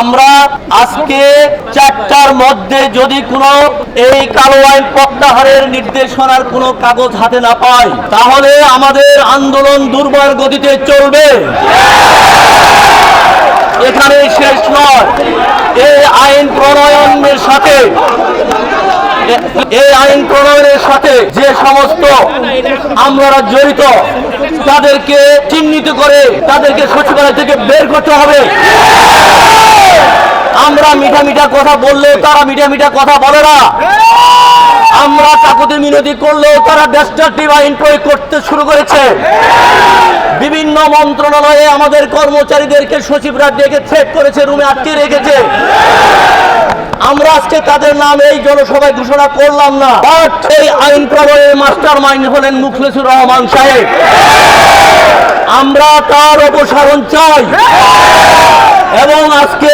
আমরা আজকে 4টার মধ্যে যদি কোনো এই কালো আইন প্রত্যাহারের নির্দেশনার কোনো কাগজ হাতে না পাই, তাহলে আমাদের আন্দোলন দুর্বার গতিতে চলবে। এখানে শেষ নয়। এই আইন প্রণয়নের সাথে যে সমস্ত আমরা জড়িত তাদেরকে চিহ্নিত করে তাদেরকে সচিবালয় থেকে বের করতে হবে। আমরা মিঠা কথা বললেও তারা মিঠা কথা বলে না। আমরা কাকুতি মিনতি করলেও তারা ডেস্ট্রাকটিভ আইন প্রয়োগ করতে শুরু করেছে। বিভিন্ন মন্ত্রণালয়ে আমাদের কর্মচারীদেরকে সচিবরা ডেকে থ্রেট করেছে, রুমে আটকে রেখেছে। আমরা আজকে তাদের নাম এই জনসভায় ঘোষণা করলাম না, বাট এই আইন প্রণয়নের মাস্টার মাইন্ড হলেন মুখলেসুর রহমান সাহেব। আমরা তার অপসারণ চাই এবং আজকে